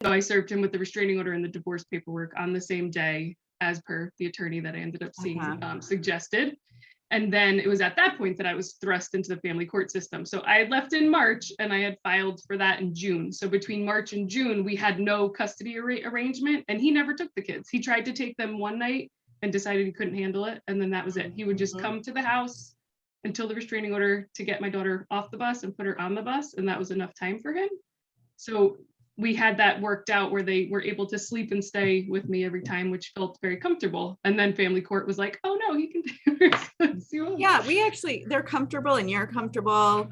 So I served him with the restraining order and the divorce paperwork on the same day, as per the attorney that I ended up seeing suggested. And then it was at that point that I was thrust into the family court system. So I had left in March and I had filed for that in June. So between March and June, we had no custody arrangement, and he never took the kids. He tried to take them one night and decided he couldn't handle it. And then that was it. He would just come to the house until the restraining order to get my daughter off the bus and put her on the bus. And that was enough time for him. So we had that worked out where they were able to sleep and stay with me every time, which felt very comfortable. And then family court was like, oh no, he can do it. Yeah, they're comfortable and you're comfortable.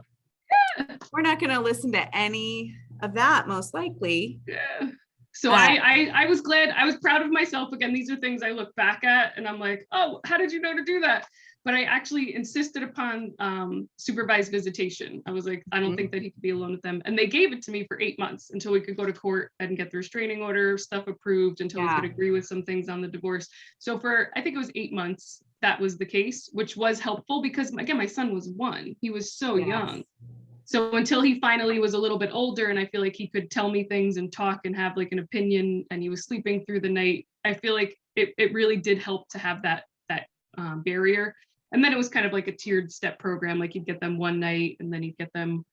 Yeah. We're not going to listen to any of that, most likely. Yeah. So I was glad, I was proud of myself. Again, these are things I look back at and I'm like, oh, how did you know to do that? But I actually insisted upon supervised visitation. I was like, I don't think that he could be alone with them. And they gave it to me for 8 months until we could go to court and get the restraining order stuff approved, until we could agree with some things on the divorce. So for, I think it was 8 months, that was the case, which was helpful because, again, my son was 1. He was so young. So until he finally was a little bit older and I feel like he could tell me things and talk and have like an opinion, and he was sleeping through the night, I feel like it really did help to have that barrier. And then it was kind of like a tiered step program. Like you'd get them one night and then you'd get them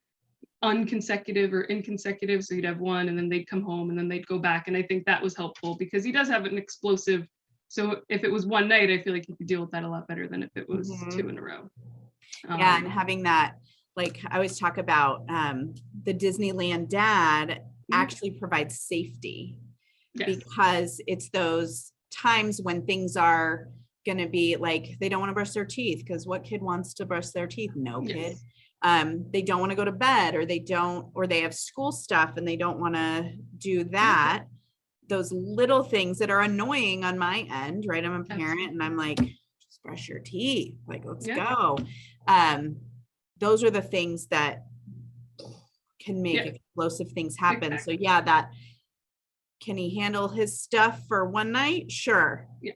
unconsecutive or inconsecutive. So you'd have one and then they'd come home and then they'd go back. And I think that was helpful because he does have an explosive. So if it was one night, I feel like you could deal with that a lot better than if it was 2 in a row. And having that, like I always talk about, the Disneyland dad actually provides safety because it's those times when things are going to be like, they don't want to brush their teeth, because what kid wants to brush their teeth? No kid. They don't want to go to bed, or they have school stuff and they don't want to do that. Those little things that are annoying on my end, right? I'm a parent and I'm like, just brush your teeth. Like, let's go. Those are the things that can make explosive things happen. Exactly. So that, can he handle his stuff for one night? Sure. Yeah.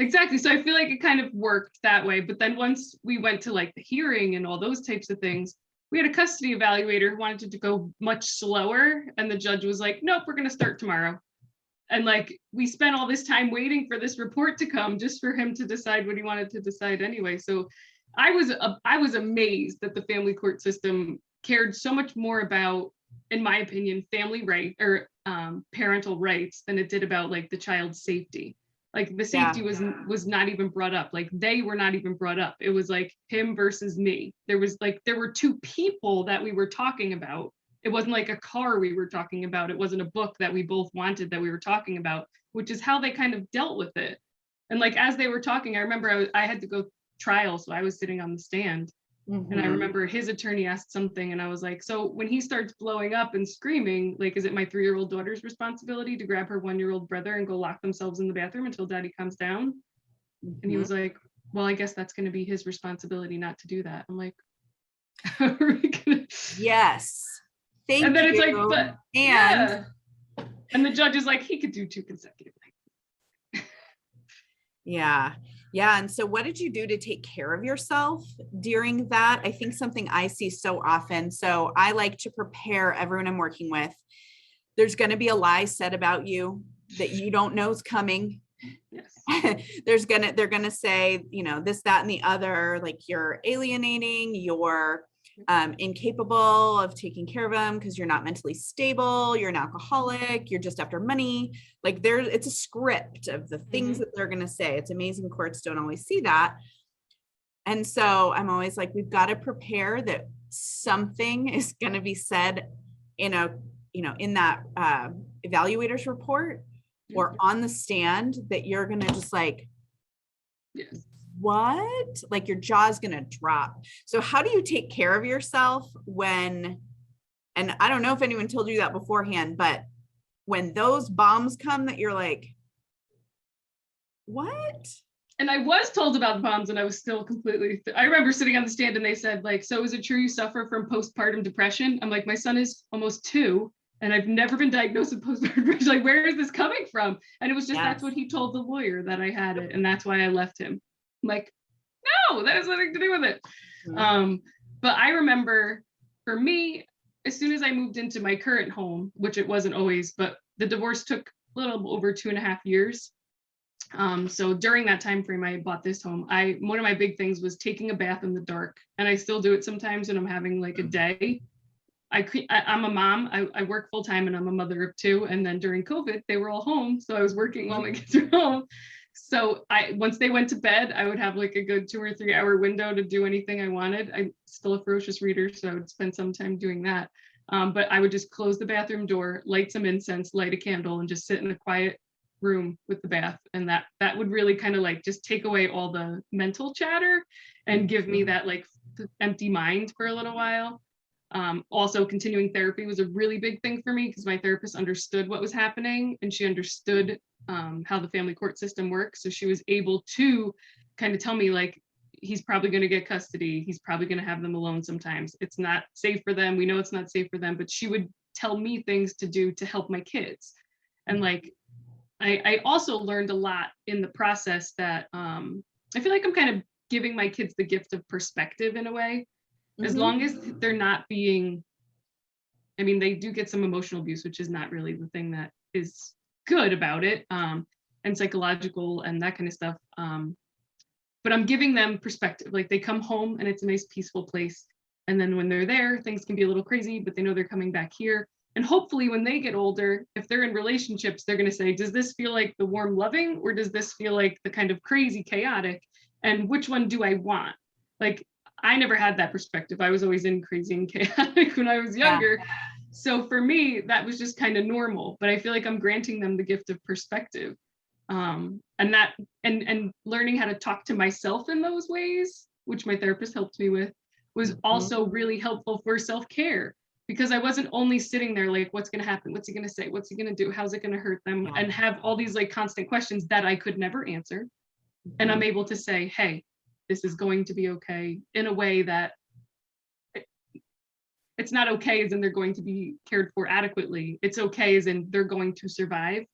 Exactly. So I feel like it kind of worked that way. But then once we went to like the hearing and all those types of things, we had a custody evaluator who wanted to go much slower. And the judge was like, nope, we're going to start tomorrow. And like, we spent all this time waiting for this report to come just for him to decide what he wanted to decide anyway. So I was amazed that the family court system cared so much more about, in my opinion, family right or parental rights than it did about like the child's safety. Like the safety was not even brought up. Like they were not even brought up. It was like him versus me. There were 2 people that we were talking about. It wasn't like a car we were talking about. It wasn't a book that we both wanted that we were talking about, which is how they kind of dealt with it. And like, as they were talking, I remember I had to go trial. So I was sitting on the stand. And I remember his attorney asked something and I was like, so when he starts blowing up and screaming, like, is it my 3-year-old daughter's responsibility to grab her 1-year-old brother and go lock themselves in the bathroom until daddy comes down? And he was like, well, I guess that's going to be his responsibility not to do that. I'm like, are we gonna... Yes. Thank you. And then it's like, but and the judge is like, he could do 2 consecutive nights. Yeah. And so what did you do to take care of yourself during that? I think something I see so often. So I like to prepare everyone I'm working with. There's going to be a lie said about you that you don't know is coming. Yes. They're going to say, this, that, and the other, like you're alienating, you're incapable of taking care of them because you're not mentally stable, you're an alcoholic, you're just after money. Like it's a script of the things that they're going to say. It's amazing courts don't always see that. And so I'm always like, we've got to prepare that something is going to be said in that evaluator's report or on the stand that you're going to just like, what? Like your jaw's going to drop. So how do you take care of yourself when, and I don't know if anyone told you that beforehand, but when those bombs come that you're like, what? And I was told about the bombs and I was still completely, I remember sitting on the stand and they said like, so is it true you suffer from postpartum depression? I'm like, my son is almost 2 and I've never been diagnosed with postpartum depression. Like, where is this coming from? And it was just, that's what he told the lawyer, that I had it. And that's why I left him. I'm like, no, that has nothing to do with it. But I remember for me, as soon as I moved into my current home, which it wasn't always, but the divorce took a little over 2.5 years. So during that time frame, I bought this home. One of my big things was taking a bath in the dark, and I still do it sometimes when I'm having like a day. I'm a mom. I work full time, and I'm a mother of two. And then during COVID, they were all home, so I was working while my kids were home. So once they went to bed, I would have like a good 2 or 3 hour window to do anything I wanted. I'm still a ferocious reader, so I would spend some time doing that. But I would just close the bathroom door, light some incense, light a candle, and just sit in a quiet room with the bath. And that would really kind of like just take away all the mental chatter and give me that like empty mind for a little while. Also, continuing therapy was a really big thing for me because my therapist understood what was happening, and she understood how the family court system works. So she was able to kind of tell me, like, he's probably going to get custody. He's probably going to have them alone sometimes. It's not safe for them. We know it's not safe for them, but she would tell me things to do to help my kids. And like, I also learned a lot in the process that I feel like I'm kind of giving my kids the gift of perspective in a way. As long as they're not being, I mean, they do get some emotional abuse, which is not really the thing that is good about it, and psychological and that kind of stuff. But I'm giving them perspective. Like, they come home and it's a nice, peaceful place. And then when they're there, things can be a little crazy, but they know they're coming back here. And hopefully when they get older, if they're in relationships, they're going to say, does this feel like the warm, loving, or does this feel like the kind of crazy, chaotic? And which one do I want? Like, I never had that perspective. I was always in crazy and chaotic when I was younger. Yeah. So for me, that was just kind of normal, but I feel like I'm granting them the gift of perspective. And learning how to talk to myself in those ways, which my therapist helped me with, was also really helpful for self-care, because I wasn't only sitting there like, what's going to happen? What's he going to say? What's he going to do? How's it going to hurt them? And have all these like constant questions that I could never answer. And I'm able to say, hey, this is going to be okay, in a way that it's not okay as in they're going to be cared for adequately. It's okay as in they're going to survive.